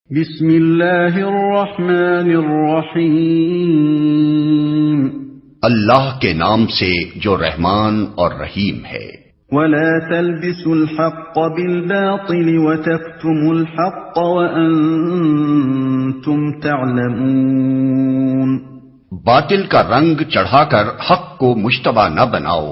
بسم اللہ الرحمن الرحیم، اللہ کے نام سے جو رحمان اور رحیم ہے۔ ولا تلبسوا الحق بالباطل وتكتموا الحق وانتم تعلمون۔ باطل کا رنگ چڑھا کر حق کو مشتبہ نہ بناؤ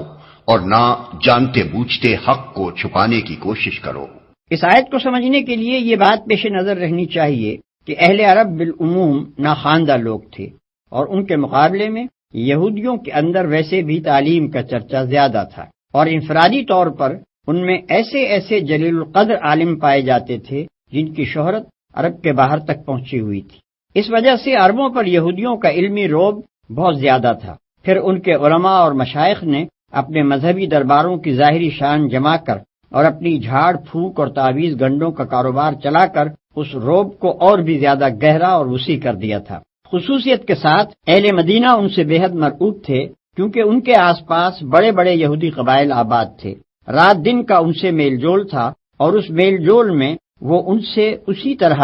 اور نہ جانتے بوجھتے حق کو چھپانے کی کوشش کرو۔ اس آیت کو سمجھنے کے لیے یہ بات پیش نظر رہنی چاہیے کہ اہل عرب بالعموم ناخواندہ لوگ تھے، اور ان کے مقابلے میں یہودیوں کے اندر ویسے بھی تعلیم کا چرچا زیادہ تھا، اور انفرادی طور پر ان میں ایسے ایسے جلیل القدر عالم پائے جاتے تھے جن کی شہرت عرب کے باہر تک پہنچی ہوئی تھی۔ اس وجہ سے عربوں پر یہودیوں کا علمی رعب بہت زیادہ تھا۔ پھر ان کے علماء اور مشائخ نے اپنے مذہبی درباروں کی ظاہری شان جما کر اور اپنی جھاڑ پھونک اور تعویذ گنڈوں کا کاروبار چلا کر اس رعب کو اور بھی زیادہ گہرا اور وسیع کر دیا تھا۔ خصوصیت کے ساتھ اہل مدینہ ان سے بے حد مرعوب تھے، کیونکہ ان کے آس پاس بڑے بڑے یہودی قبائل آباد تھے۔ رات دن کا ان سے میل جول تھا، اور اس میل جول میں وہ ان سے اسی طرح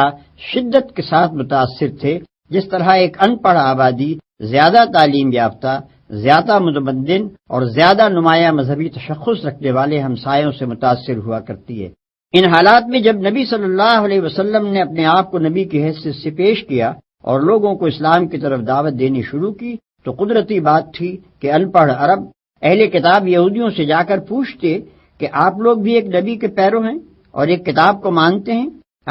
شدت کے ساتھ متاثر تھے جس طرح ایک ان پڑھ آبادی زیادہ تعلیم یافتہ، زیادہ متمدن اور زیادہ نمایاں مذہبی تشخص رکھنے والے ہمسایوں سے متاثر ہوا کرتی ہے۔ ان حالات میں جب نبی صلی اللہ علیہ وسلم نے اپنے آپ کو نبی کی حیثیت سے پیش کیا اور لوگوں کو اسلام کی طرف دعوت دینی شروع کی، تو قدرتی بات تھی کہ ان پڑھ عرب اہل کتاب یہودیوں سے جا کر پوچھتے کہ آپ لوگ بھی ایک نبی کے پیرو ہیں اور ایک کتاب کو مانتے ہیں؟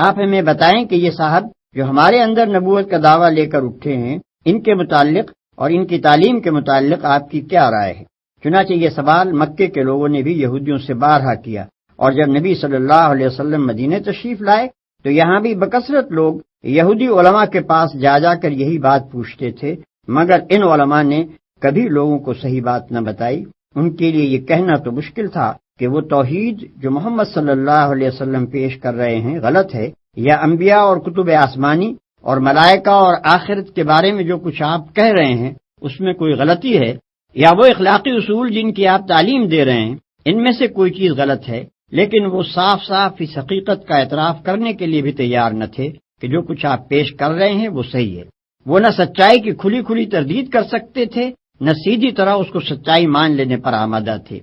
آپ ہمیں بتائیں کہ یہ صاحب جو ہمارے اندر نبوت کا دعویٰ لے کر اٹھے ہیں، ان کے متعلق اور ان کی تعلیم کے متعلق آپ کی کیا رائے ہے؟ چنانچہ یہ سوال مکے کے لوگوں نے بھی یہودیوں سے بارہا کیا، اور جب نبی صلی اللہ علیہ وسلم مدینے تشریف لائے تو یہاں بھی بکثرت لوگ یہودی علماء کے پاس جا جا کر یہی بات پوچھتے تھے، مگر ان علماء نے کبھی لوگوں کو صحیح بات نہ بتائی۔ ان کے لیے یہ کہنا تو مشکل تھا کہ وہ توحید جو محمد صلی اللہ علیہ وسلم پیش کر رہے ہیں غلط ہے، یا انبیاء اور کتب آسمانی اور ملائکہ اور آخرت کے بارے میں جو کچھ آپ کہہ رہے ہیں اس میں کوئی غلطی ہے، یا وہ اخلاقی اصول جن کی آپ تعلیم دے رہے ہیں ان میں سے کوئی چیز غلط ہے۔ لیکن وہ صاف صاف اس حقیقت کا اعتراف کرنے کے لیے بھی تیار نہ تھے کہ جو کچھ آپ پیش کر رہے ہیں وہ صحیح ہے۔ وہ نہ سچائی کی کھلی کھلی تردید کر سکتے تھے، نہ سیدھی طرح اس کو سچائی مان لینے پر آمادہ تھے۔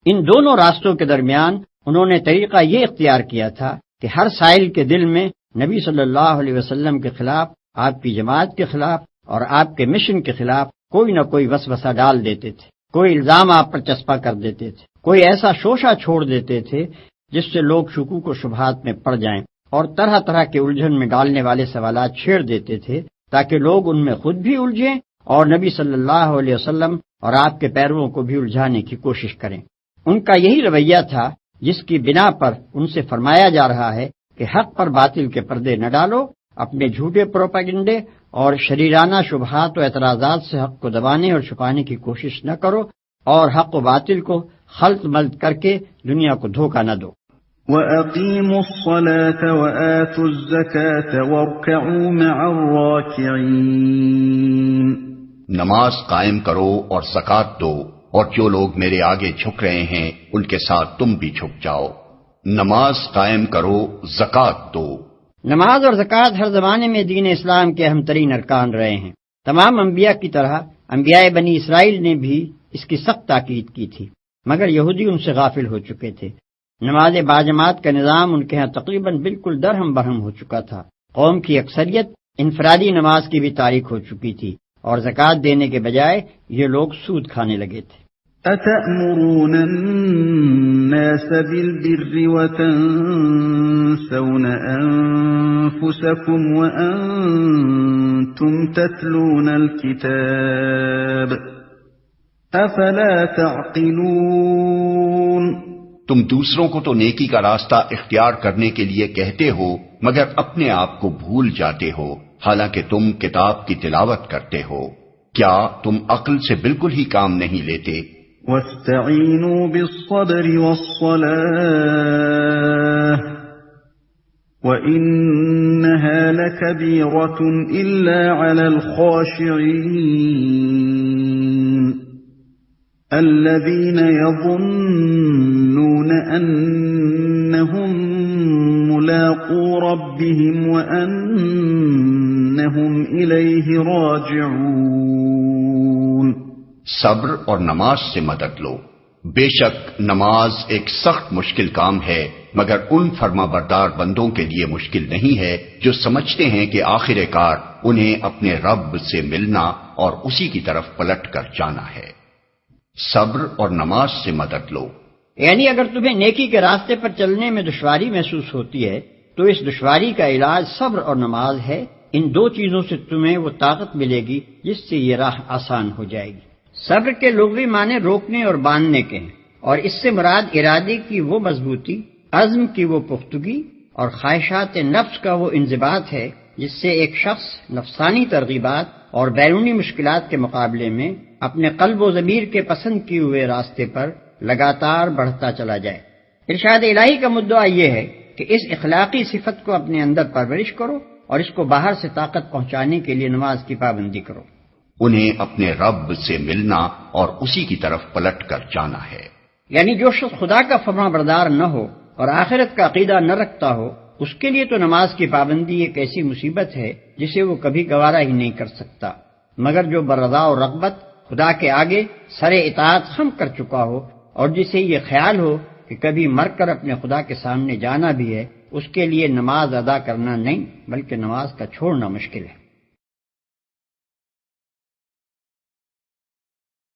ان دونوں راستوں کے درمیان انہوں نے طریقہ یہ اختیار کیا تھا کہ ہر سائل کے دل میں نبی صلی اللہ علیہ وسلم کے خلاف، آپ کی جماعت کے خلاف اور آپ کے مشن کے خلاف کوئی نہ کوئی وسوسہ ڈال دیتے تھے، کوئی الزام آپ پر چسپاں کر دیتے تھے، کوئی ایسا شوشہ چھوڑ دیتے تھے جس سے لوگ شکوک و شبہات میں پڑ جائیں، اور طرح طرح کے الجھن میں ڈالنے والے سوالات چھیڑ دیتے تھے تاکہ لوگ ان میں خود بھی الجھیں اور نبی صلی اللہ علیہ وسلم اور آپ کے پیرووں کو بھی الجھانے کی کوشش کریں۔ ان کا یہی رویہ تھا جس کی بنا پر ان سے فرمایا جا رہا ہے کہ حق پر باطل کے پردے نہ ڈالو، اپنے جھوٹے پروپیگنڈے اور شریرانہ شبہات و اعتراضات سے حق کو دبانے اور چھپانے کی کوشش نہ کرو، اور حق و باطل کو خلط ملط کر کے دنیا کو دھوکہ نہ دو۔ وَأَقِيمُوا الصَّلَاةَ وَآتُوا الزَّكَاةَ وَارْكَعُوا مَعَ الرَّاكِعِينَ۔ نماز قائم کرو اور زکوٰۃ دو، اور جو لوگ میرے آگے جھک رہے ہیں ان کے ساتھ تم بھی جھک جاؤ۔ نماز قائم کرو، زکوٰۃ دو۔ نماز اور زکوٰۃ ہر زمانے میں دین اسلام کے اہم ترین ارکان رہے ہیں۔ تمام انبیاء کی طرح انبیاء بنی اسرائیل نے بھی اس کی سخت تاکید کی تھی، مگر یہودی ان سے غافل ہو چکے تھے۔ نماز باجماعت کا نظام ان کے ہاں تقریباً بالکل درہم برہم ہو چکا تھا۔ قوم کی اکثریت انفرادی نماز کی بھی تاریخ ہو چکی تھی، اور زکوٰۃ دینے کے بجائے یہ لوگ سود کھانے لگے تھے۔ أَتَأْمُرُونَ النَّاسَ بِالْبِرِّ وَتَنْسَوْنَ أَنفُسَكُمْ وَأَنْتُمْ تَتْلُونَ الْكِتَابَ أَفَلَا تَعْقِلُونَ۔ تم دوسروں کو تو نیکی کا راستہ اختیار کرنے کے لیے کہتے ہو، مگر اپنے آپ کو بھول جاتے ہو، حالانکہ تم کتاب کی تلاوت کرتے ہو۔ کیا تم عقل سے بالکل ہی کام نہیں لیتے؟ وَاسْتَعِینُوا بِالصَّبْرِ وَالصَّلَاةِ وَإِنَّهَا لَكَبِيرَةٌ إِلَّا عَلَى الْخَاشِعِينَ الَّذِينَ يَظُنُّونَ أَنَّهُمْ مُلَاقُو ملاقو ربهم وأنهم إليه راجعون۔ صبر اور نماز سے مدد لو، بے شک نماز ایک سخت مشکل کام ہے، مگر ان فرما بردار بندوں کے لیے مشکل نہیں ہے جو سمجھتے ہیں کہ آخر کار انہیں اپنے رب سے ملنا اور اسی کی طرف پلٹ کر جانا ہے۔ صبر اور نماز سے مدد لو، یعنی اگر تمہیں نیکی کے راستے پر چلنے میں دشواری محسوس ہوتی ہے تو اس دشواری کا علاج صبر اور نماز ہے۔ ان دو چیزوں سے تمہیں وہ طاقت ملے گی جس سے یہ راہ آسان ہو جائے گی۔ صبر کے لغوی معنی روکنے اور باندھنے کے ہیں، اور اس سے مراد ارادے کی وہ مضبوطی، عزم کی وہ پختگی اور خواہشات نفس کا وہ انضباط ہے جس سے ایک شخص نفسانی ترغیبات اور بیرونی مشکلات کے مقابلے میں اپنے قلب و ضمیر کے پسند کیے ہوئے راستے پر لگاتار بڑھتا چلا جائے۔ ارشاد الہی کا مدعا یہ ہے کہ اس اخلاقی صفت کو اپنے اندر پرورش کرو اور اس کو باہر سے طاقت پہنچانے کے لیے نماز کی پابندی کرو۔ انہیں اپنے رب سے ملنا اور اسی کی طرف پلٹ کر جانا ہے۔ یعنی جو شخص خدا کا فرما بردار نہ ہو اور آخرت کا عقیدہ نہ رکھتا ہو، اس کے لیے تو نماز کی پابندی ایک ایسی مصیبت ہے جسے وہ کبھی گوارا ہی نہیں کر سکتا، مگر جو برضا و رغبت خدا کے آگے سر اطاعت خم کر چکا ہو اور جسے یہ خیال ہو کہ کبھی مر کر اپنے خدا کے سامنے جانا بھی ہے، اس کے لیے نماز ادا کرنا نہیں بلکہ نماز کا چھوڑنا مشکل ہے۔